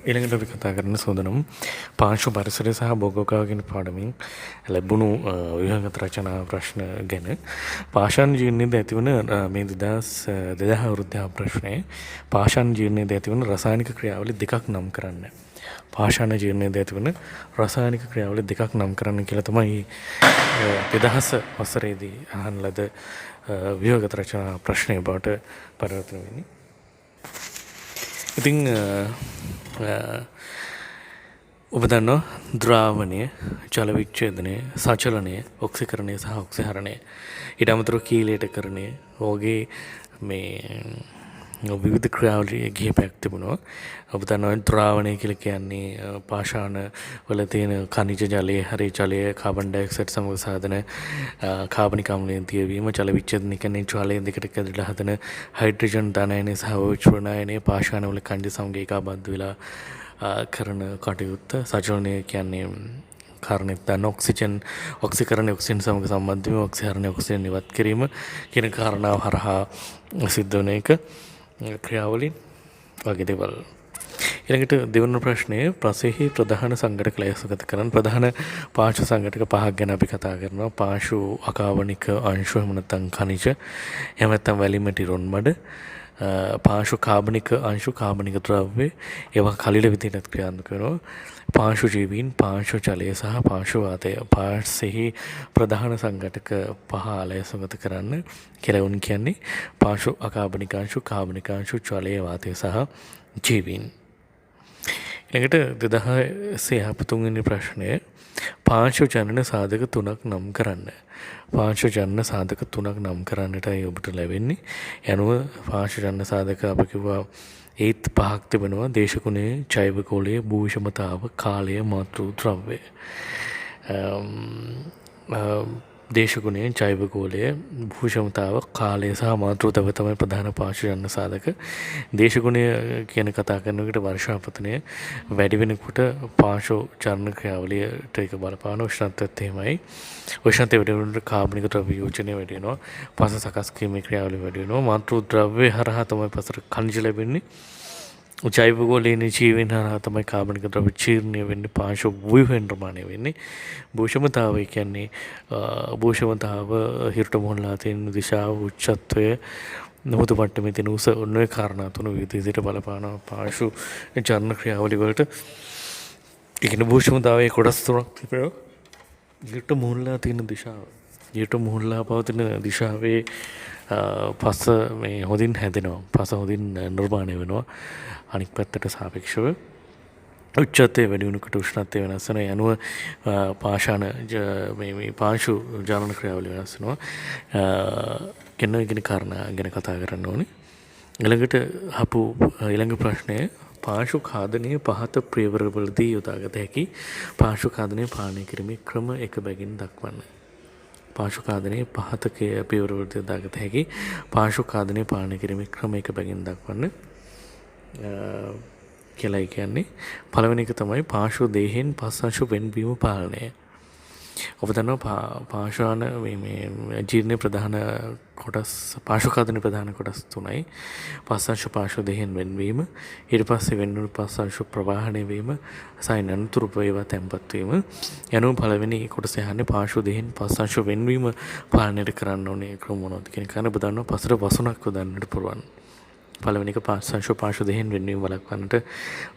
ඊළඟට අපි කතා කරන්න සූදානම් පාංශු පරිසරය සහ බොගෝකාව කියන පාඩමින් ලැබුණු ව්‍යුහගත රචනා ප්‍රශ්න ගැන පාෂාණ ජීර්ණයේදී ඇතිවන මේ 2000 අවුරුද්දේ ප්‍රශ්නයේ පාෂාණ ජීර්ණයේදී ඇතිවන රසායනික ක්‍රියාවලි දෙකක් නම් කරන්න. පාෂාණ ජීර්ණයේදී ඇතිවන රසායනික ක්‍රියාවලි දෙකක් නම් කරන්න කියලා තමයි 2000 වසරේදී අහන ලද ව්‍යුහගත රචනා ප්‍රශ්නය බවට පරිවර්තන වෙන්නේ. ඉතින් ඔබ දන්නවා ද්‍රාවණය, ජල විච්ඡේදනය, සචලනය, ඔක්සිකරණය සහ ඔක්සිහරණය ඊට අමතරව කීලයටකරණය වගේ මේ විවිධ ක්‍රියාවලි කිහිපයක් තිබුණා. ඔබ දන්නවා ද්‍රාවණය කියලා කියන්නේ පාෂාණ වල තියෙන ಖನಿಜ ජලයේ හරි ජලය කාබන් ඩයොක්සයිඩ් සමග සාදන කාබනික අම්ලයෙන් තියවීම, ජල විච්ඡේදනය කියන්නේ ජලය දෙකට කැඩලා හදන හයිඩ්‍රජන් ධනයනේ සහ OH පාෂාණ වල කන්ද සමග ඒකාබද්ධ වෙලා කරන කටයුත්ත. සචලනය කියන්නේ කාරණයක් දන්න ඔක්සිකරණය ඔක්සිජන් සමග සම්බන්ධ වීම, ඔක්සිහරණය ඔක්සිජන් ඉවත් කිරීම කියන කාරණාව හරහා සිද්ධ වෙන එක ක්‍රියාවලින් වගේ දේවල්. ඊළඟට දෙවන ප්‍රශ්නය ප්‍රසෙහි ප්‍රධාන සංඝටක ලයසගත කරන ප්‍රධාන පාංශු සංඝටක පහක් ගැන අපි කතා කරනවා. පාංශු අකාවනික අංශු එහෙම නැත්නම් ඛනිජ, එහෙම නැත්නම් වැලි මැටි රොන් මඩ, පාංශු කාබනික අංශු කාබනික ද්‍රව්‍ය ඒවා කලිල විදිහට ක්‍රියාත්මක වෙනවා. පාංශු ජීවීන්, පාංශු ජලය සහ පාංශු වාතය පාංශෙහි ප්‍රධාන සංඝටක පහ ලයසගත කරන්න කියලා උන් කියන්නේ පාංශු අකාබනික අංශු, කාබනික අංශු, ජලය, වාතය සහ ජීවීන්. ඊළඟට 2063 වෙනි ප්‍රශ්නය පාංශු ජනන සාධක තුනක් නම් කරන්න. පාංශු ජනන සාධක තුනක් නම් කරන්නටයි ඔබට ලැබෙන්නේ. යනුව පාංශු ජනන සාධක අප කිව්වා ඒත් පහක් තිබෙනවා. දේශගුණය, ජෛව ගෝලය, භූෂමතාව, කාලය, මාතෘ ද්‍රව්‍ය. දේශගුණය, ජෛව ගෝලය, භූෂමතාව, කාලය සහ මාතෘ ද්‍රව්‍ය තමයි ප්‍රධාන පාංශු ජනන සාධක. දේශගුණය කියන කතා කරනකොට වර්ෂාපතනය වැඩි වෙනකොට පාංශු චලන ක්‍රියාවලියට ඒක බලපාන. උෂ්ණත්වයත් එහෙමයි. උෂ්ණත්වය වැඩි වෙනකොට කාබනික ද්‍රව්‍ය යෝජනය වැඩි වෙනවා. පස සකස් කිරීමේ ක්‍රියාවලිය වැඩි වෙනවා. මාතෘ ද්‍රව්‍ය හරහා තමයි පසට ඛනිජ ලැබෙන්නේ. ජෛව ගෝලයේ ජීවීන් හරහා තමයි කාබනික ද්‍රව්‍ය චීර්ණය වෙන්නේ, පාංශු ව්‍යුහ නිර්මාණය වෙන්නේ. භූෂමතාවය කියන්නේ භූෂමතාව හිරට මොහොල්ලා තියෙන දිශාව, උච්චත්වය, මුහුදු මට්ටමේ තියෙන උස ඔන්න ඔය කාරණා තුන විදිහට බලපාන පාංශු චලන ක්‍රියාවලිය වලට. ඒ කියන්නේ භූෂමතාවයේ කොටස් තුනක් තිබෙනවා. හිරට මොහොල්ලා තියෙන දිශාව, හිරට මොහොල්ලා පවතින දිශාවේ පස මේ හොඳින් හැදෙනවා. පස හොඳින් නිර්මාණය වෙනවා. අනික් පැත්තට සාපේක්ෂව උච්චත්වය වැඩි වෙනකොට උෂ්ණත්වය වෙනස් වෙනවා. යනුව පාෂාණ මේ පාංශු ජනන ක්‍රියාවලිය වෙනස් වෙනවා. කියන කාරණා ගැන කතා කරන්න ඕනේ. ඊළඟ ප්‍රශ්නය පාංශු ඛාදනය පහත ප්‍රියවරවලදී යොදාගත හැකි පාංශු ඛාදනය පාලනය කිරීමේ ක්‍රම එක බැගින් දක්වන්න. පාංශු ඛාදනයේ පහත පියවරවලදී යොදාගත හැකි පාංශු ඛාදනය පාලනය කිරීමේ ක්‍රම එක බැගින් දක්වන්න කියලා කියන්නේ. පළවෙනි එක තමයි පාංශු දේහෙන් පස් අංශු වෙන්වීම පාලනය. ඔබ දන්නවා පාංශාන මේ ජීර්ණයේ ප්‍රධාන කොටස්, පාංශු ඛාදනයේ ප්‍රධාන කොටස් තුනයි. පස් අංශු පාංශු දේහෙන් වෙන්වීම, ඊට පස්සේ වෙන්වුණු පස් අංශු ප්‍රවාහණය වීම, සයින් අනුතුරු ඒවා තැන්පත් වීම. යනුව පළවෙනි කොටස යන්නේ පාංශු දේහෙන් පස් අංශු වෙන්වීම පාලනයට කරන්න ඕනේ ක්‍රම මොනවද කියන එක. ඔබ දන්නවා පසට වසුනක් යොදන්නට පුළුවන්. පළවෙනි එක පස් අංශු පාංශු දෙහෙන් වෙන්වීම වළක්වන්නට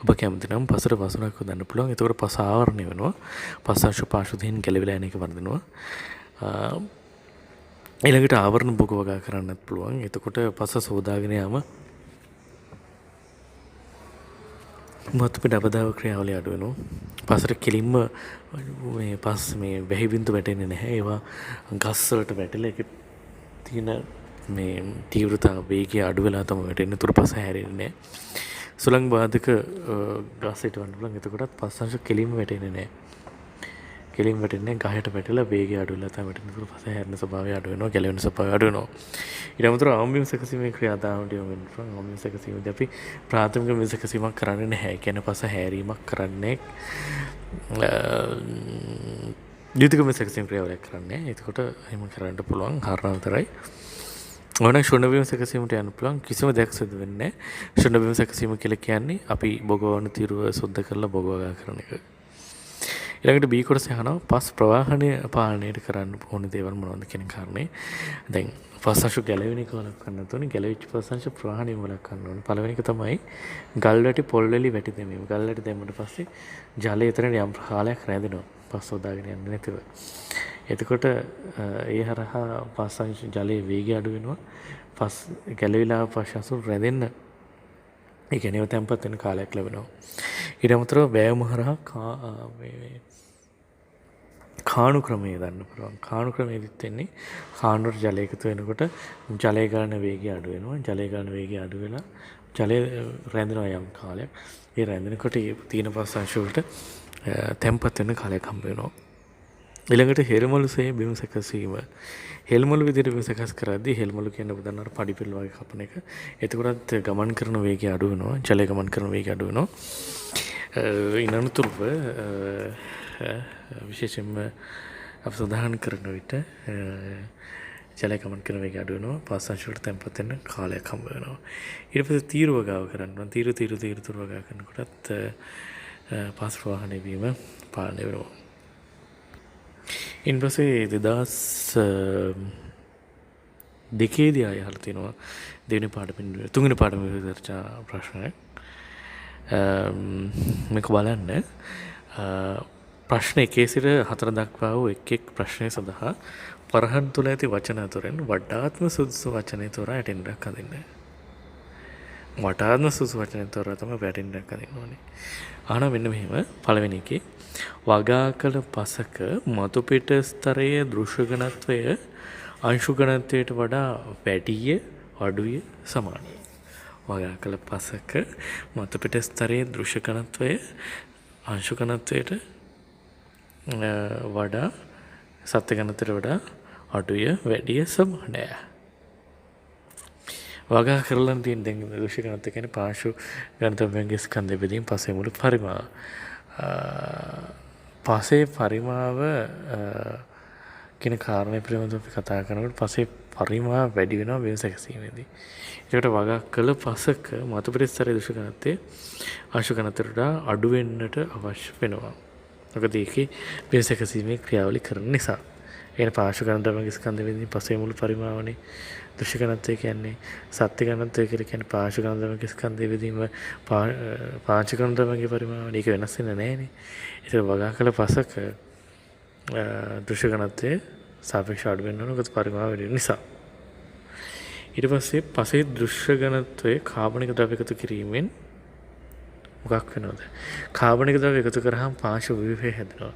ඔබ කැමති නම් පසට වසුනක් යොදන්න පුළුවන්. එතකොට පස ආවරණය වෙනවා. පස් අංශු පාංශු දෙහෙන් ගැලවිලා යන එක වර්ධනවා. ඊළඟට ආවරණ භෝග වගා කරන්නත් පුළුවන්. එතකොට පස සෝදාගෙන යාම මතු පිට අපදාව ක්‍රියාවලිය අඩු වෙනවා. පසට කෙලින්ම මේ පස් මේ වැහි බින්දු වැටෙන්නේ නැහැ. ඒවා ගස් වලට වැටිලා ඒක තියෙන මේ තීව්‍රතාව වේගය අඩු වෙලා තමයි වැටෙන්නේ. තුර පස හැරෙන්නේ නැහැ. සුළං බාධක ගසට වන්න පුළුවන්. එතකොටත් පස් අංශ කෙලින්ම වැටෙන්නේ නැහැ. කෙලින් වැටෙන්නේ ගහයට වැටලා වේගය අඩු වෙලා තමයි වැටෙන්නේ. තුර පස හැරෙන ස්වභාවය අඩු වෙනවා, ගැලවෙන ස්වභාවය අඩු වෙනවා. ඊට අමතරව ආම්බිම සැකසීමේ ක්‍රියාදාමයට යොමු වෙන පුළුවන්. ආම්බිම සැකසීමේදී අපි ප්‍රාථමික මිල සැකසීමක් කරන්නේ නැහැ. කියන්නේ පස හැරීමක් කරන්නේ ද්විතීයික මිල සැකසීම ක්‍රියාවලියක් කරන්නේ. එතකොට එහෙම කරන්න පුළුවන් කාරණා විතරයි. ඕන ශුන්‍යබිම සැකසීමට යන්න පුළුවන් කිසිම දෙයක් සිදු වෙන්නේ නැහැ. ශුන්‍යබිම සැකසීම කියලා කියන්නේ අපි බොගවන තීරුව සුද්ධ කරලා බොගවගා කරන එක. ඊළඟට B කොටස අහනවා පස් ප්‍රවාහනය පාලනය කරන්න ඕන දේවල් මොනවද කියන කාරණේ. දැන් පස් අංශු ගැලවෙන එක වළක්වන්න ඕනේ. ගැලවිච්ච පස් අංශු ප්‍රවාහනය වළක්වන්න ඕනේ. පළවෙනි එක තමයි ගල් වැටි පොල් වැලි වැටි දැමීම. ගල් වැටි දැම්මට පස්සේ ජලය එතන යම් කාලයක් රැඳෙනවා. පස් හොදාගෙන යන්නේ නැතිව. එතකොට ඒ හරහා පස් අංශු ජලයේ වේගය අඩු වෙනවා. පස් ගැලවිලා පස් අංශු රැඳෙන්න ඒ කියන්නේ තැම්පත් වෙන කාලයක් ලැබෙනවා. ඊට අමතරව වෑයම හරහා කාණු ක්‍රමය ගන්න පුළුවන්. කාණු ක්‍රමයේදීත් වෙන්නේ කාණුවට ජලය එකතු වෙනකොට ජලය ගලන වේගය අඩු වෙනවා. ජලය ගලන වේගය අඩු වෙලා ජලය රැඳෙනවා යම් කාලයක්. ඒ රැඳෙනකොට ඒ තීන පස් අංශ වලට තැම්පත් වෙන කාලයක් හම්බ වෙනවා. ඊළඟට හෙල්මලුසේ බිම සැකසීම. හෙල්මලු විදිහට බිම සැකස් කරද්දී හෙල්මලු කියන උදාහරණ පඩිපෙළ වගේ කපන එක. එතකොටත් ගමන් කරන වේගය අඩු වෙනවා. ජලය ගමන් කරන වේගය අඩු වෙනවා. ඉනනුතුරුව විශේෂයෙන්ම අප සඳහන් කරන විට ජලය ගමන් කරන වේගය අඩු වෙනවා. පස් අංශ වලට තැම්පත් වෙන කාලයක් හම්බ වෙනවා. ඊට පස්සේ තීරුව ගාව කරනවා. තීරුව ගාව කරනකොටත් පස් ප්‍රවාහනය වීම පාලනය වෙනවා. ඉන්පස්සේ 2002 ආය අහලා තිනවා දෙවෙනි පාඩමෙන් තුන්වෙනි පාඩමේ චර්චා ප්‍රශ්නය. මේක බලන්න ප්‍රශ්න 1 සිට 4 දක්වා වූ එක් ප්‍රශ්නය සඳහා පරහන් තුල ඇති වචන අතරින් වඩාත්ම සුදුසු වචනය තෝරා ඇටින්ඩක් අදින්න. වඩාත්ම සුදුසු වචනය තෝරා තමයි ඇටින්ඩක් අදින්න ඕනේ. ආන මෙන්න මෙහෙම පළවෙනි එකේ වගා කළ පසක මතු පිට ස්තරයේ දෘශ්‍ය ඝනත්වය අංශු ඝනත්වයට වඩා වැඩිය අඩුය සමානයි. වගා කළ පසක මතු පිට ස්තරයේ දෘශ්‍ය ඝනත්වය අංශු ඝනත්වයට වඩා සත්‍ය ඝනත්වයට වඩා අඩුය වැඩිය සමානයි. වගා කරලා තියෙන දැන් දෘශ්‍ය ඝනත්වය කියන්නේ පාංශු ඝනත්වයන්ගේ ස්කන්ධ බෙදීම පසේ මුළු පරිමාව. පසේ පරිමාව කියන කාරණය පිළිබඳව අපි කතා කරනකොට පසේ පරිමාව වැඩි වෙනවා බිම සැකසීමේදී. ඒකට වගා කළ පසක මතු පිට ස්තරයේ දෘශ්‍ය ඝනත්වය අංශු ඝනත්වයට වඩා අඩු වෙන්නට අවශ්‍ය වෙනවා. මොකද ඒකේ බිම සැකසීමේ ක්‍රියාවලිය කරන නිසා. ඒන පාංශු ඝනත්වයන්ගේ ස්කන්ධ බෙදීම පසේ මුළු පරිමාවනේ. දෘශ්‍ය ඝනත්වය කියන්නේ සත්‍ය ඝනත්වය කියලා කියන්නේ පාංශු ඝනත්වයන්ගේ ස්කන්ධය බෙදීම පාංශු ඝනත්වයන්ගේ පරිමාවනේ. ඒක වෙනස් වෙන්නේ නැහැනේ. ඒක වගා කළ පසක දෘශ්‍ය ඝනත්වය සාපේක්ෂව අඩු වෙනවා මොකද පරිමාව වැඩි නිසා. ඊට පස්සේ පසේ දෘශ්‍ය ඝනත්වයේ කාබනික ද්‍රව්‍ය එකතු කිරීමෙන් මොකක් වෙනවද? කාබනික ද්‍රව්‍ය එකතු කරාම පාංශු ව්‍යුහය හැදෙනවා.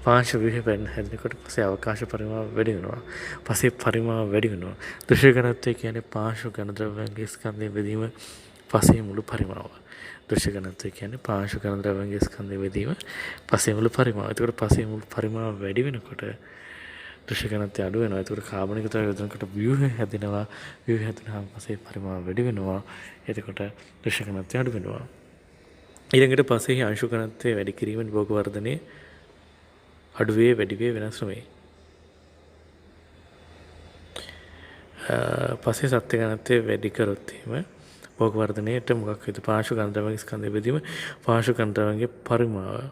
පාංශු ව්‍යුහය හැදෙනකොට පස්සේ අවකාශ පරිමාව වැඩි වෙනවා. පස්සේ පරිමාව වැඩි වෙනවා. දෘශ්‍ය ඝනත්වය කියන්නේ පාංශු ඝන ද්‍රව්‍යයන්ගේ ස්කන්ධය බෙදීම පස්සේ මුළු පරිමාව. දෘශ්‍ය ඝනත්වය කියන්නේ පාංශු ඝන ද්‍රව්‍යයන්ගේ ස්කන්ධය බෙදීම පස්සේ මුළු පරිමාව. ඒකට පස්සේ මුළු පරිමාව වැඩි වෙනකොට දෘශ්‍ය ඝනත්වය අඩු වෙනවා. ඒකට කාබනික ද්‍රව්‍ය යොදනකොට ව්‍යුහය හැදෙනවා. ව්‍යුහය හැදුනහම පස්සේ පරිමාව වැඩි වෙනවා. එතකොට දෘශ්‍ය ඝනත්වය අඩු වෙනවා. ඊළඟට පස්සේ අංශු ඝනත්වය වැඩි කිරීමෙන් භෝග වර්ධනයේ අඩු වේ වැඩි වේ වෙනස් වේ. පස්සේ සත්‍ය ඝනත්වය වැඩි කරොත් එහෙම භෝග වර්ධනයට මොකක් වේද? පාංශු ඝන ද්‍රව්‍යයන්ගේ ස්කන්ධය බෙදීම පාංශු ඝන ද්‍රව්‍යයන්ගේ පරිමාව.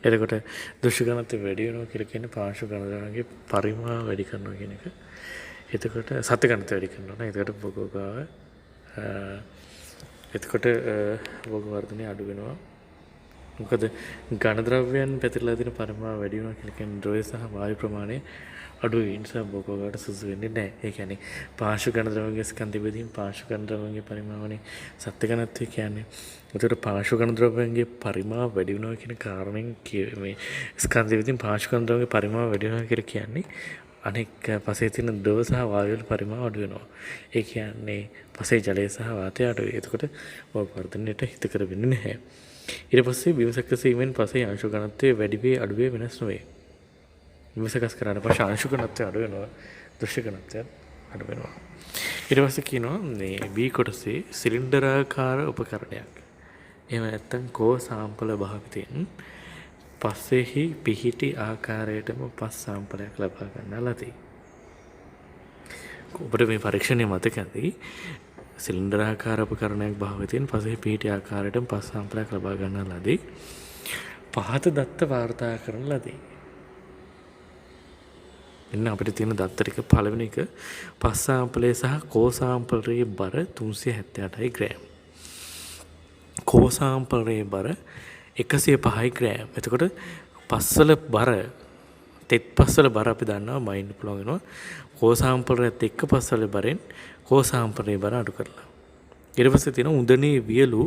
එතකොට දෘශ්‍ය ඝනත්වය වැඩි වෙනවා කියලා කියන්නේ පාංශු ඝන ද්‍රව්‍යයන්ගේ පරිමාව වැඩි කරනවා කියන එක. එතකොට සත්‍ය ඝනත්වය වැඩි කරනවා නේ. එතකොට භෝගෝගාව එතකොට භෝග වර්ධනය අඩු වෙනවා. මොකද ඝන ද්‍රව්‍යයන් පැතිරලා තියෙන පරිමාව වැඩි වෙනවා කියලා කියන්නේ ද්‍රව්‍ය සහ වායු ප්‍රමාණය අඩු වෙන නිසා භෝගෝගාවට සුසු වෙන්නේ නැහැ. ඒ කියන්නේ පාංශු ඝන ද්‍රව්‍යයේ ස්කන්ධ බෙදීම පාංශු ඝන ද්‍රව්‍යයේ පරිමාවනේ සත්‍ය ඝනත්වය කියන්නේ. ඒතර පාංශු ඝන ද්‍රව්‍යයේ පරිමාව වැඩි වෙනවා කියන කාරණෙන් මේ ස්කන්ධ බෙදීම පාංශු ඝන ද්‍රව්‍යයේ පරිමාව වැඩි වෙනවා කියලා කියන්නේ අනෙක් පසේ තියෙන ද්‍රව සහ වායු වල පරිමාව අඩු වෙනවා. ඒ කියන්නේ පසේ ජලය සහ වාතය අඩු වෙයි. එතකොට භෝග වර්ධනයට හිතකර වෙන්නේ නැහැ. ඊට පස්සේ බිම සැකසීමෙන් පසේ අංශු ඝනත්වය වැඩි වේ අඩු වේ වෙනස් නොවේ. බිම සැකස් කරාට පස්සේ අංශු ඝනත්වය අඩු වෙනවා. දෘශ්‍ය ඝනත්වය අඩු වෙනවා. ඊට පස්සේ කියනවා මේ B කොටසේ සිලින්ඩරාකාර උපකරණයක්. එහෙම නැත්නම් කෝ සාම්පල භාවිතයෙන් පස්සෙහි පිහිටි ආකාරයටම පස් සාම්පලයක් ලබා ගන්නා ලදී. ඔබට මේ පරීක්ෂණය මතක ඇති සිලින්ඩරාකාර උපකරණයක් භාවිතයෙන් තියෙන පසේ පීටි ආකාරයට පස් සාම්පලයක් ලබා ගන්න ලදී. පහත දත්ත වාර්තා කරන ලදී. එන්න අපිට තියෙන දත්ත ටික පළවෙනි එක පස් සාම්පලයේ සහ කෝ සාම්පලයේ බර 378යි ග්‍රෑම්. කෝ සාම්පලයේ බර 105යි ග්‍රෑම්. එතකොට පස්වල බර තෙත් පස්වල බර අපි දන්නවා මයින්ඩ් පුළුවන් වෙනවා. කෝ සාම්පලයත් එක්ක පස්වල බරෙන් කෝ සාම්පලයේ බර අඩු කරලා. ඊට පස්සේ තියෙන උඳනේ වියලු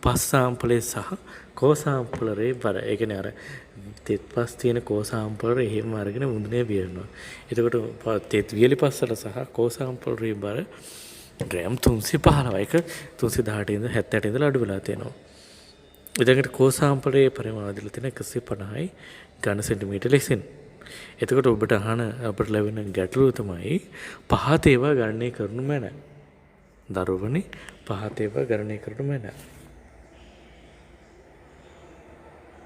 පස් සාම්පලයේ සහ කෝ සාම්පලයේ බර. ඒ කියන්නේ අර තෙත් පස් තියෙන කෝ සාම්පලයේ එහෙම අරගෙන උඳනේ වියලනවා. එතකොට තෙත් වියලි පස්වල සහ කෝ සාම්පලයේ බර ග්‍රෑම් 315 එක 318 ඉඳන් 78 ඉඳලා අඩු වෙලා තියෙනවා. එතකොට කෝ සාම්පලයේ පරිමාණ දීලා තියෙන 150යි ඝන සෙන්ටිමීටර ලෙසින්. එතකොට ඔබට අපට ලැබෙන ගැටලුව තමයි පහත ඒවා ගණනය කරනු මැන. දරුවනේ පහත ඒවා ගණනය කරනු මැන.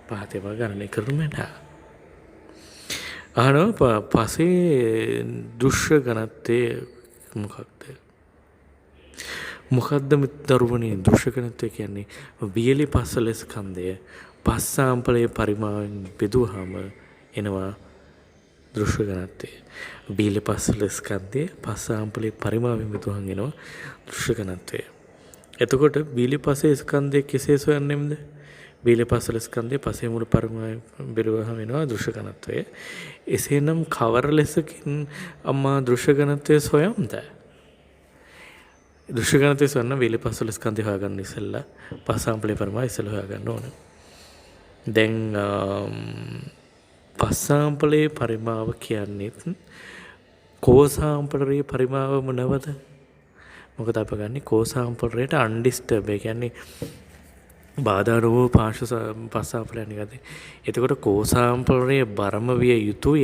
පහත ඒවා ගණනය කරනු මැන. පසේ දෘශ්‍ය ඝනත්වය මොකක්ද? මොකද්ද දරුවනේ දෘශ්‍ය ඝනත්වය කියන්නේ? වියලි පස්වල ස්කන්ධය පස් සාම්පලයේ පරිමාණයෙන් බෙදුවාම එනවා දෘශ්‍ය ඝනත්වය. වියලි පස්වල ස්කන්ධය පස් සාම්පලයේ පරිමාණයෙන් බෙදුවාම එනවා දෘශ්‍ය ඝනත්වය. එතකොට වියලි පස්සේ ස්කන්ධය කෙසේ සොයන්නේද? වියලි පස්වල ස්කන්ධය පස්සේ මුළු පරිමාණයෙන් බෙදුවාම එනවා දෘශ්‍ය ඝනත්වය. එසේනම් කවර ලෙසකින් අම්මා දෘශ්‍ය ඝනත්වය සොයම්ද? දෘශ්‍ය ඝනත්වය සොයන්න වියලි පස්වල ස්කන්ධය හොයාගන්න ඉස්සෙල්ලා පස් සාම්පලයේ පරිමාණය ඉස්සෙල්ලා හොයාගන්න ඕනේ. දැන් පස් සාම්පලයේ පරිමාව කියන්නේ කෝ සාම්පලයේ පරිමාවම නවද? මොකද අප ගන්නේ කෝ සාම්පලයට අන්ඩිස්ටර්බ්. ඒ කියන්නේ බාධා නොවූ පාර්ශ්ව පස් සාම්පලයක් ගත්තේ. එතකොට කෝ සාම්පලයේ බරම විය යුතුය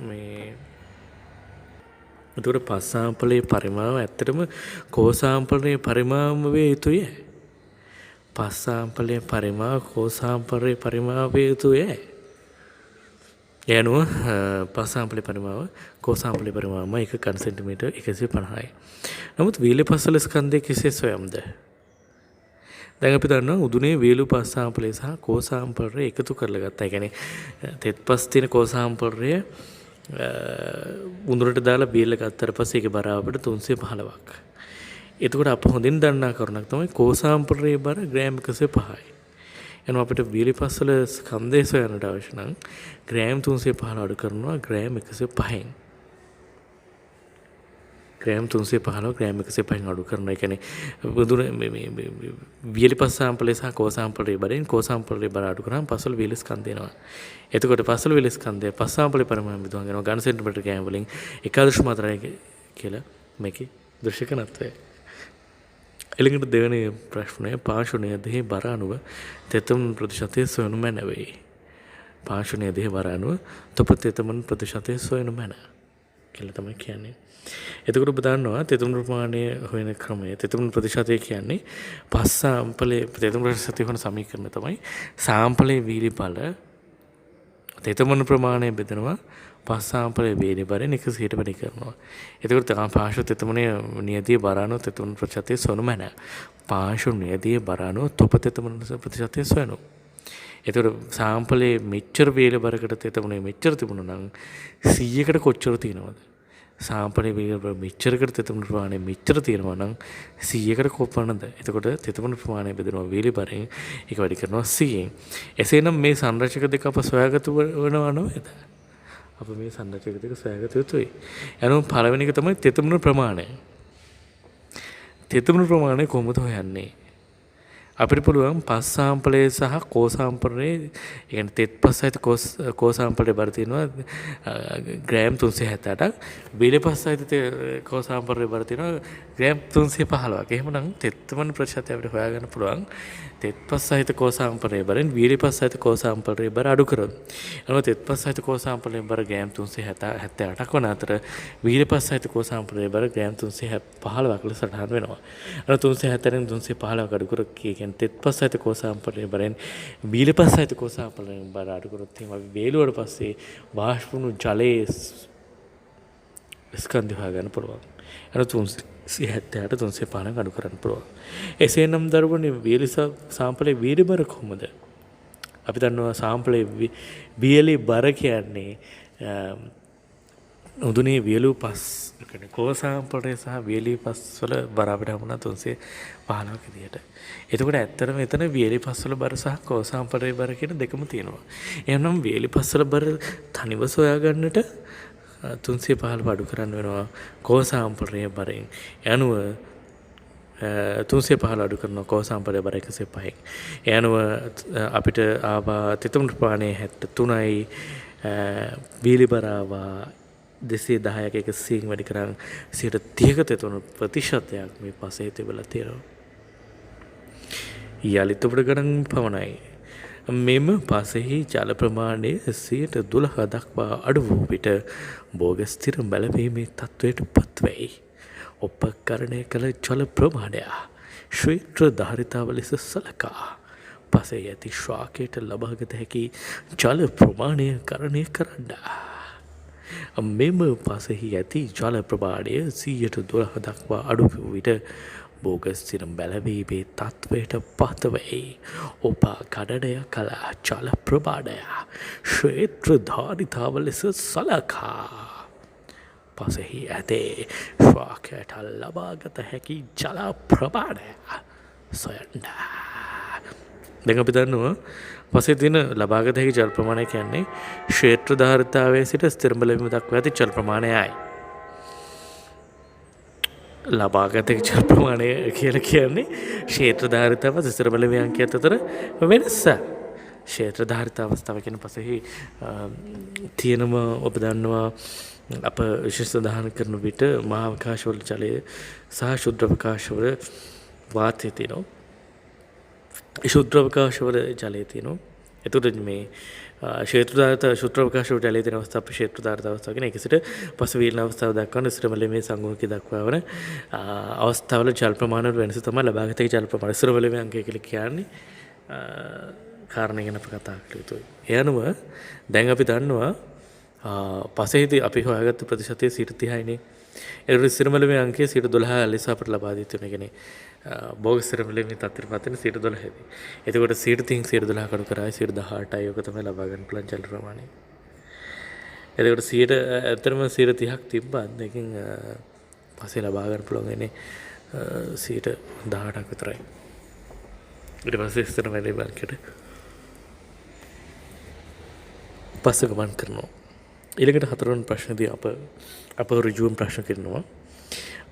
මේ. එතකොට පස් සාම්පලයේ පරිමාව ඇත්තටම කෝ සාම්පලයේ පරිමාවම විය යුතුය. පස් සාම්පලයේ පරිමාව කෝ සාම්පලයේ පරිමාව විය යුතුය. යනුව පස් සාම්පලයේ පරිමාව කෝ සාම්පලයේ පරිමාවම 1 ඝන සෙන්ටිමීටර් 150යි. නමුත් වියලි පස්වල ස්කන්ධය කෙසේ සොයම්ද? දැන් අපි දන්නවා උදුනේ වියලු පස් සාම්පලයේ සහ කෝ සාම්පලයේ එකතු කරලා ගත්තා. ඒ කියන්නේ තෙත් පස් තියෙන කෝ සාම්පලයේ උඳුරට දාලා බීලා ගත්තට පස්සේ ඒකේ බර අපිට 315ක්. එතකොට අප හොඳින් දන්නා කරුණක් තමයි කෝ සාම්පලයේ බර ග්‍රෑම් 105යි. එනවා අපිට වියලි පස්වල ස්කන්ධය සොයන්නට අවශ්‍ය නම් ග්‍රෑම් 315 අඩු කරනවා ග්‍රෑම් 105න්. ග්‍රෑම් 315 ග්‍රෑම් 105න් අඩු කරනවා. ඒ කියන්නේ වියලි පස් සාම්පලයේ සහ කෝ සාම්පලයේ බරෙන් කෝ සාම්පලයේ බර අඩු කරාම පස්වල වියලි ස්කන්ධය එනවා. එතකොට පස්වල වියලි ස්කන්ධය පස් සාම්පලයේ පරිමාණය බෙදුවාම එනවා ඝන සෙන්ටිමීටර ග්‍රෑම් වලින් 1.4 කියලා මේකේ දෘශ්‍ය ඝනත්වය. එළඟට දෙවෙනි ප්‍රශ්නය පාර්ශ්වණය දෙහි බර අණුව තෙතමන ප්‍රතිශතය සොයනු මැනවේ. පාර්ශ්වණය දෙහි බර අණුව තොප තෙතමන ප්‍රතිශතය සොයනු මැන කියලා තමයි කියන්නේ. එතකොට ඔබ දන්නවා තෙතමන ප්‍රමාණය හොයන ක්‍රමය තෙතමන ප්‍රතිශතය කියන්නේ පස් සාම්පලයේ තෙතමන ප්‍රතිශතය හොන සමීකරණය තමයි සාම්පලයේ වීලි බල තෙතමන ප්‍රමාණය බෙදනවා පස් සාම්පලයේ වීලි බරෙන් 100ට වැඩි කරනවා. එතකොට පාර්ශ්ව තෙතමනයේ නියතිය බර අණුව තෙතමන ප්‍රතිශතය සොයනු මැන. පාර්ශ්ව නියතිය බර අණුව තොප තෙතමන ප්‍රතිශතය සොයනු. එතකොට සාම්පලයේ මෙච්චර වීලි බරකට තෙතමනේ මෙච්චර තිබුණා නම් 100කට කොච්චර තියෙනවද? සාම්පලයේ වීලි බර මෙච්චරකට තෙතමන ප්‍රමාණය මෙච්චර තියෙනවා නම් 100කට කොපමණද? එතකොට තෙතමන ප්‍රමාණය බෙදනවා වීලි බරෙන් ඒක වැඩි කරනවා 100න්. එසේනම් මේ සංරචක දෙක අප සොයාගත වෙනවා නේද? අප මේ සංරචක දෙක සොයාගත යුතුයි. එනම් පළවෙනි එක තමයි තෙතමන ප්‍රමාණය. තෙතමන ප්‍රමාණය කොහොමද හොයන්නේ? අපිට පුළුවන් පස් සාම්පලයේ සහ කෝ සාම්පලයේ ඒ කියන්නේ තෙත් පස් සහිත කෝ සාම්පලයේ බර තියෙනවා ග්‍රෑම් 368ක්. වියලි පස් සහිත කෝ සාම්පලයේ බර තියෙනවා ග්‍රෑම් 315ක්. එහෙමනම් තෙතමන ප්‍රතිශතය අපිට හොයාගන්න පුළුවන් තෙත් පස් සහිත කෝ සාම්පලයේ බරෙන් වියලි පස් සහිත කෝ සාම්පලයේ බර අඩු කරොත්. එනවා තෙත් පස් සහිත කෝ සාම්පලයේ බර ග්‍රෑම් 378ක් වන අතර වියලි පස් සහිත කෝ සාම්පලයේ බර ග්‍රෑම් 315ක් ලෙස සටහන් වෙනවා. එනවා 370න් 315ක් අඩු කර තෙත් පස් සහිත කෝ සාම්පලයේ බරෙන් වියලි පස් සහිත කෝ සාම්පලයේ බර අඩු කරොත් එහෙනම් අපි වේලුවට පස්සේ වාෂ්ප වුණු ජලයේ ස්කන්ධය හොයාගන්න පුළුවන්. අර 370ට 350 අඩු කරන්න පුළුවන්. එසේනම් දරුවනේ වියලි සාම්පලේ වීර්ය බර කොහොමද? අපි දන්නවා සාම්පලේ වියලි බර කියන්නේ උදුනේ වියලු පස් කියන්නේ කෝ සාම්පලේ සහ වියලි පස් වල බර අපිට හමුණා 315ක විදියට. එතකොට ඇත්තටම එතන වියලි පස් වල බර සහ කෝ සාම්පලේ බර කියන දෙකම තියෙනවා. එහෙනම් වියලි පස් වල බර තනිව සොයා ගන්නට 315 අඩු කරන්න වෙනවා කෝ සාම්පලේ බරෙන්. යනුව 315 අඩු කරනවා කෝ සාම්පලේ බර 105න්. යනුව අපිට ආවා තෙතුම් ප්‍රමාණය 73යි වියලි බර ආවා 210ක 100න් වැඩි කරන් 30ක තෙතුණු ප්‍රතිශතයක් මේ පසේ තිබලා තියෙනවා. යලිත් ඔබට ගණන් පමණයි. මෙම පසෙහි ජල ප්‍රමාණය 12 දක්වා අඩු වූ විට භෝග ස්ථිර බැලවීමේ තත්ත්වයට පත්වෙයි. උපකරණය කළ ජල ප්‍රමාණය ශ්‍රේෂ්ඨ ධාරිතාව ලෙස සලකා පසේ ඇති ශ්‍රාකයට ලබාගත හැකි ජල ප්‍රමාණය කරණය කරන්න. මෙම පසෙහි ඇති ජල ප්‍රමාණය 12 දක්වා අඩු වූ විට භෝගස්ථිර බැලවීමේ තත්ත්වයට පත්වෙයි. උපකරණය කළ ජල ප්‍රමාණය ශ්‍රේෂ්ඨ ධාරිතාව ලෙස සලකා පසෙහි ඇතේ ශ්‍රාකයට ලබාගත හැකි ජල ප්‍රමාණය සොයන්න. දැන් අපි දන්නවා පසේ තියෙන ලබාගත හැකි ජල ප්‍රමාණය කියන්නේ ක්ෂේත්‍ර ධාරිතාවයේ සිට ස්ථිර බැලවීම දක්වා ඇති ජල ප්‍රමාණයයි. ලබාගත හැකි ජල ප්‍රමාණය කියලා කියන්නේ ක්ෂේත්‍ර ධාරිතාව ස්ථිර බැලවීම අංකයත් අතර වෙනස. ක්ෂේත්‍ර ධාරිත අවස්ථාව කියන පසෙහි තියෙනම ඔබ දන්නවා අප විශේෂ සඳහන් කරන විට මහා අවකාශවල ජලය සහ ශුද්ධ අවකාශවල වාතය තියෙනවා. ශුද්ධ අවකාශවල ජලය තියෙනවා. එතකොට මේ ක්ෂේත්‍ර ධාරිත ශුද්ධ අවකාශවල ජලය තියෙන අවස්ථාව අපි ක්ෂේත්‍ර ධාරිත අවස්ථාව කියන එක සිට පසුවීන අවස්ථාව දක්වන ස්ථිරවලීමේ සංගුණකය දක්වා වන අවස්ථාවල ජල ප්‍රමාණවල වෙනස තමයි ලබාගත හැකි ජල ප්‍රමාණය. ස්ථිරවලීමේ අංකය කියලා කියන්නේ කාරණය ගැන අපි කතා කළ යුතුයි. ඒ අනුව දැන් අපි දන්නවා පසේදී අපි හොයාගත්ත ප්‍රතිශතය 30%නේ. ඒකට ස්ථිරවලීමේ අංකය 12 ලෙස අපට ලබා දී තියෙනවා. කියන්නේ භෝග ස්ථිරවලීමේ තත්ත්වයට පත් වෙන 12දී. එතකොට 30න් 12 කඩු කරායි 18යි ඔක තමයි ලබා ගන්න පුළුවන් ජල ප්‍රමාණය. එතකොට 30ම 30ක් තිබ්බත් දෙකෙන් පස්සේ ලබා ගන්න පුළුවන් ඉන්නේ 18ක් විතරයි. ඊට පස්සේ ස්ථිර වැලීමේ අංකයට පස්ස ගමන් කරනවා. ඊළඟට හතරවෙනි ප්‍රශ්නේදී අප ඍජුවම ප්‍රශ්න කරනවා.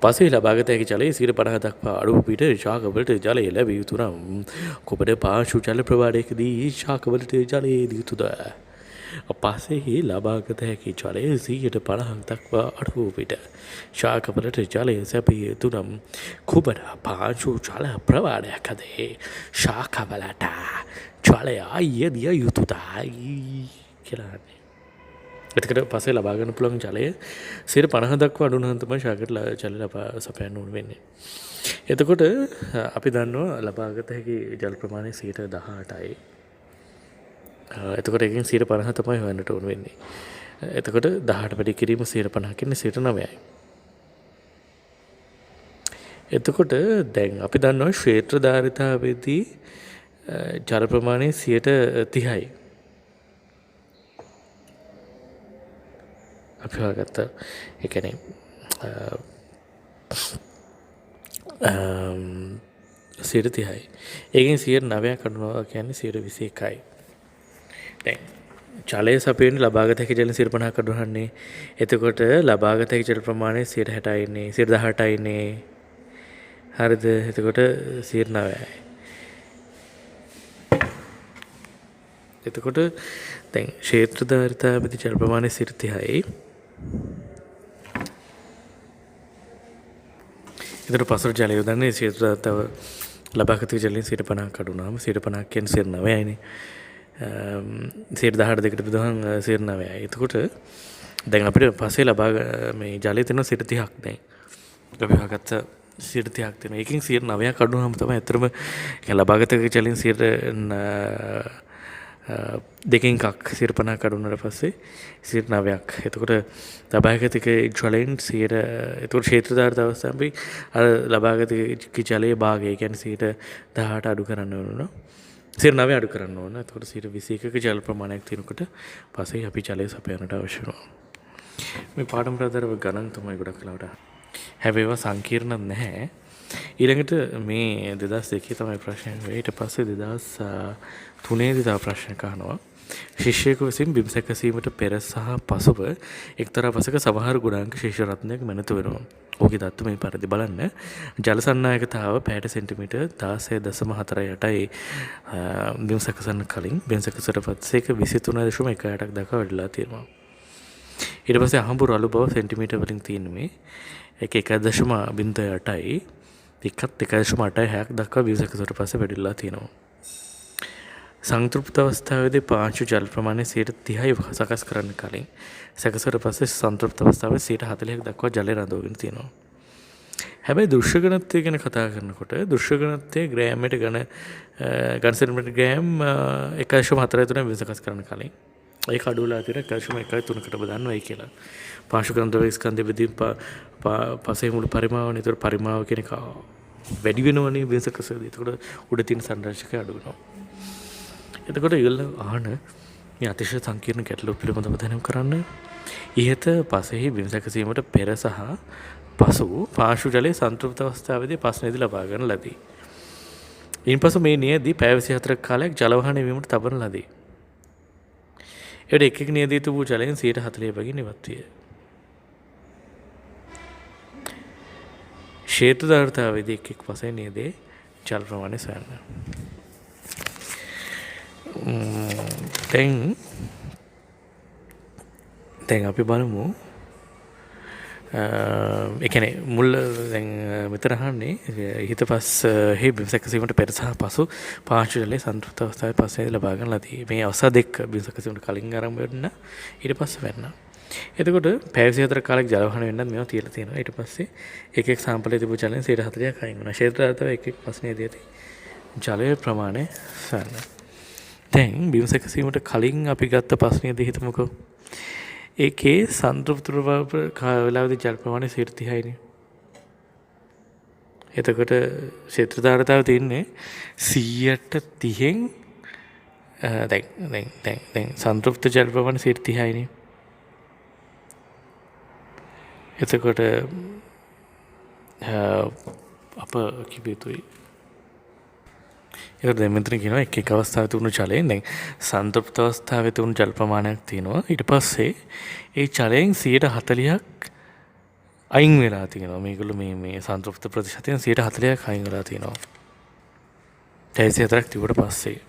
පසේ ලබාගත හැකි ජලයේ 50 දක්වා අඩු පිට ශාකවලට ජලය ලැබිය යුතු නම් කොපඩ පාංශු ජල ප්‍රවාහයකදී ශාකවලට ජලය දිය යුතුද? පසෙහි ලබාගත හැකි ජලයේ 50 දක්වා අඩු වූ විට ශාකවලට ජලය සැපිය යුතු නම් කොපඩ පාංශු ජල ප්‍රවාහයකදී ශාකවලට ජලය දිය යුතුදයි කියලා. එතකොට පස්සේ ලබා ගන්න පුළුවන් ජලය 50 දක්වා අඩු නම් තමයි ශාකයට ජල ලබා සපයන්න ඕන වෙන්නේ. එතකොට අපි දන්නවා ලබාගත හැකි ජල ප්‍රමාණය 18යි. එතකොට එකෙන් 50 තමයි හොයන්නට ඕන වෙන්නේ. එතකොට 18 වැඩි කිරීම 50 කියන්නේ 9යි. එතකොට දැන් අපි දන්නවා ක්ෂේත්‍ර ධාරිතාවේදී ජල ප්‍රමාණය 30යි. අපි හොයාගත්ත ඒ කියන්නේ 30යි. ඒකෙන් 9ක් අඩුනවා කියන්නේ 21යි. දැන් ජලය සපයන්නේ ලබාගත හැකි ජල 50ක් අඩුවන්නේ. එතකොට ලබාගත හැකි ජල ප්‍රමාණය 60යි ඉන්නේ 18යි ඉන්නේ. හරිද? එතකොට 9යි. එතකොට දැන් ක්ෂේත්‍ර ධාරිතාවේදී ජල ප්‍රමාණය 30යි. එතකොට පසර ජලය යොදන්නේ ක්ෂේත්‍ර ධාරිතාව ලබාගත ජලයෙන් 50ක් අඩුනාම 50ක් කියන්නේ 9යිනේ. 18 දෙකට බෙදුවහම 9යි. එතකොට දැන් අපිට පස්සේ ලබා මේ ජලය තියෙන 30ක් දැන් අපි හොයාගත්ත 30ක් තියෙනවා. ඒකෙන් 9ක් අඩු වුනහම තමයි ඇත්තටම ලබාගත ජලයෙන් දෙකෙන් එකක් 50% අඩු වුණාට පස්සේ 9ක්. එතකොට ලබාගත ජලයෙන් 100 එතකොට ක්ෂේත්‍ර ධාරිත අවස්ථාවේ අර ලබාගත ජලයේ භාගය කියන්නේ 18 අඩු කරන්න ඕන. 9 අඩු කරන්න ඕන. එතකොට 21ක ජල ප්‍රමාණයක් තියෙනකොට පස්සේ අපි ජලය සපයන්නට අවශ්‍ය වෙනවා. මේ පාඩම් ප්‍රාදරව ගණන් තමයි ගොඩක් වෙලාවට. හැබැයි ඒවා සංකීර්ණ නැහැ. ඊළඟට මේ 2002 තමයි ප්‍රශ්නය වෙන්නේ. ඊට පස්සේ 2003 දී තව ප්‍රශ්නයක් අහනවා. ශිෂ්‍යයෙකු විසින් බිම් සැකසීමට පෙර සහ පසුව එක්තරා පසක සමහර ගුණාංක ශිෂ්‍ය රත්නයක් මැනතු වෙනවා. ඕකේ தත්තු මේ පරිදි බලන්න. ජල සන්නායකතාව පැයට සෙන්ටිමීටර් 16.48යි බිම් සැකසන්න කලින් බිම් සැකසට පස්සේ 23.18ක් දක්වා වැඩිලා තියෙනවා. ඊට පස්සේ අහඹු රළු බව සෙන්ටිමීටර් වලින් තියෙන මේ 1.08යි එකත් 1.86ක් දක්වා බිම් සැකසට පස්සේ වැඩිලා තියෙනවා. සංතෘප්ත අවස්ථාවේදී පාංශු ජල ප්‍රමාණය 30යි සකස් කරන්න කලින් සැකසට පස්සේ සංතෘප්ත අවස්ථාවේ 40ක් දක්වා ජලය රඳවගෙන තියෙනවා. හැබැයි දෘශ්‍ය ඝනත්වය ගැන කතා කරනකොට දෘශ්‍ය ඝනත්වය ග්‍රෑමයට ඝන සෙන්ටිමීටර් ග්‍රෑම් 1.43 බිම් සකස් කරන්න කලින් ඒක අඩු වෙලා තියෙන 1.13කට බෙදන්න වෙයි කියලා. පාංශු ඝනත්වයේ ස්කන්ධ බෙදීම පසේ මුළු පරිමාවනේ. ඒතර පරිමාව කියන එක වැඩි වෙනවනේ බිම් සකසේදී. ඒතකොට උඩ තියෙන සංරක්ෂකය අඩු වෙනවා. එතකොට ඒගොල්ලෝ අහන මේ අතිශය සංකීර්ණ ගැටලු පිළිබඳව දැනුම් කරන්න. ඉහත පසෙහි බිම් සැකසීමට පෙර සහ පසු පාංශු ජලයේ සංතෘප්ත අවස්ථාවේදී ප්‍රශ්නයේදී ලබා ගන්න ලදී. ඉන්පසු මේ නියදී පැය 24ක කාලයක් ජල වහනය වීමට තබන ලදී. එවිට එක් නියදී තිබූ ජලයෙන් 40 බැගින් ඉවත් විය. ක්ෂේත්‍ර ධාරිතාවේදී එක් පසේ නියදේ ජල ප්‍රමාණය සොයන්න. දැන් අපි බලමු. ඒ කියන්නේ මුල් දැන් මෙතන අහන්නේ හිත පස්සේ බිම් සැකසීමට පෙර සහ පසු පාංශු ජලයේ සංතෘප්ත අවස්ථාවේ පස්සේ ලබා ගන්න ලදී. මේ අවස්ථා දෙක බිම් සැකසීමට කලින් ආරම්භ වෙන්න ඊට පස්සේ වෙන්න. එතකොට පැය 24 කාලයක් ජල වහන වෙන්නත් මේවා තියලා තියෙනවා. ඊට පස්සේ එක එක සාම්පලයේ තිබු ජලයෙන් 40ක් අයින් වෙනවා. ක්ෂේත්‍ර ධාරිතාව එක එක ප්‍රශ්නයේදී ඇති ජලයේ ප්‍රමාණය සොයන්න. දැන් බිම් සැකසීමට කලින් අපි ගත්ත ප්‍රශ්නයේදී හිතමුකෝ. ඒකේ සංතෘප්ත වෙලාවේදී ජල ප්‍රමාණය 30යිනේ. එතකොට ක්ෂේත්‍ර ධාරිතාව තියෙන්නේ 130න් දැන් සංතෘප්ත ජල ප්‍රමාණය 30යිනේ. එතකොට අප කිව යුතුයි. ඒක දැන් මෙතන කියනවා එක් එක් අවස්ථාවේ තිබුණු ජලයෙන් දැන් සංතෘප්ත අවස්ථාවේ තිබුණු ජල ප්‍රමාණයක් තියෙනවා. ඊට පස්සේ ඒ ජලයෙන් 40ක් අයින් වෙලා තියෙනවා. මේගොල්ලෝ මේ සංතෘප්ත ප්‍රතිශතයෙන් 40ක් අයින් වෙලා තියෙනවා. 34ක් තිබුණට පස්සේ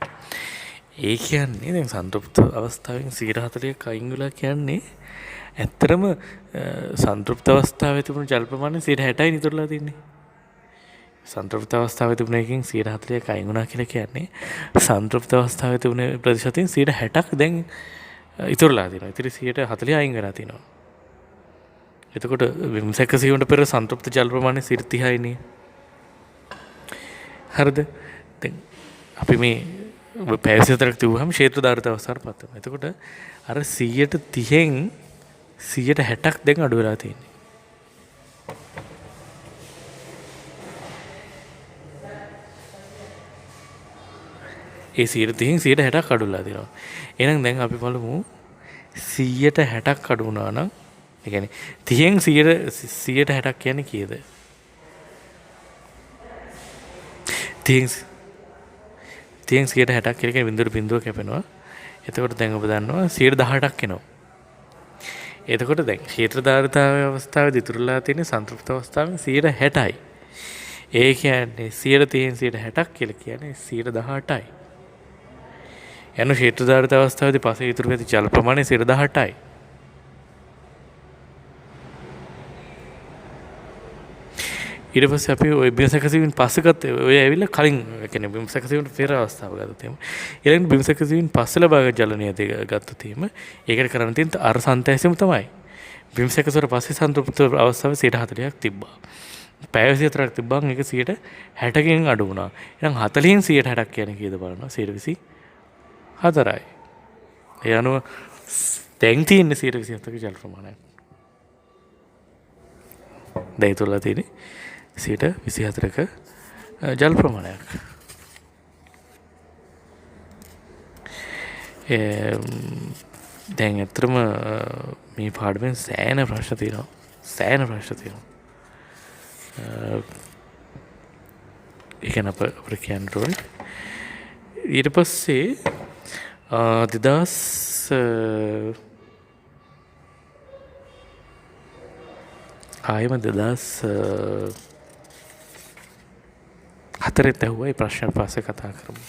ඒ කියන්නේ දැන් සංතෘප්ත අවස්ථාවෙන් 40ක් අයින් වෙලා කියන්නේ ඇත්තටම සංතෘප්ත අවස්ථාවේ තිබුණු ජල ප්‍රමාණය 60යි නිතරලා තියෙන්නේ. සංතෘප්ත අවස්ථාවේ තිබුණ එකකින් 40ක් අයින් වුණා කියලා කියන්නේ සංතෘප්ත අවස්ථාවේ තිබුණ ප්‍රතිශතයෙන් 60ක් දැන් ඉතුරුලා තියෙනවා. ඉතින් 40 අයින් වෙලා තියෙනවා. එතකොට බිම් සැකසීමට පෙර සංතෘප්ත ජල ප්‍රමාණය 30යිනේ. හරිද? දැන් අපි මේ පැය 24ක් තිබුවහම ක්ෂේත්‍ර ධාරිත අවස්ථාවට පත් වෙනවා. එතකොට අර 130න් 60ක් දැන් අඩු වෙලා තියෙන්නේ. ඒ 30න් 60ක් අඩුලා තියෙනවා. එහෙනම් දැන් අපි බලමු 160ක් අඩු වුණා නම් ඒ කියන්නේ 30න් 160ක් කියන්නේ කීයද? 30න් 160ක් කියන්නේ බිඳුවට බිඳුව කැපෙනවා. එතකොට දැන් ඔබ දන්නවා 118ක් එනවා. එතකොට දැන් ක්ෂේත්‍ර ධාරිතාවේ අවස්ථාවේදී ඉතුරුලා තියෙන සංතෘප්ත අවස්ථාවෙන් 60යි. ඒ කියන්නේ 130න් 60ක් කියලා කියන්නේ 118යි. යන ක්ෂේත්‍ර ධාරිත අවස්ථාවේදී පස්සේ ඉතුරු වෙති ජල ප්‍රමාණය 18යි. ඊට පස්සේ අපි ওই බිම් සැකසීමෙන් පස්සේ ගත්ත ඔය ඇවිල්ලා කලින් කියන්නේ බිම් සැකසීමට පෙර අවස්ථාව ගත්ත තේම. ඊළඟ බිම් සැකසීමෙන් පස්සේ ලබාගත් ජල නියතය ගත්ත තේම. ඒකට කරන්න තියෙන අර සන්තෑසීම තමයි. බිම් සැකසීමට පස්සේ සංතෘප්ත අවස්ථාවේ 40ක් තිබ්බා. පැය 24ක් තිබ්බන් ඒක 60කින් අඩු වුණා. එහෙනම් 40න් 60ක් කියන්නේ කීයද බලන්න. 120 4යි. ඒ අනුව දැන් තියෙන්නේ 127ක ජල ප්‍රමාණයක්. දැන් ඉතුරුලා තියෙන්නේ 124ක ජල ප්‍රමාණයක්. දැන් ඇත්තටම මේ පාඩමෙන් සෑහෙන ප්‍රශ්න තියෙනවා. ඒ කියන්නේ අපිට කියන්න ඕනේ. ඊට පස්සේ 2000 ආයම 2004 ඇහුවා. ඒ ප්‍රශ්න පස්සේ කතා කරමු.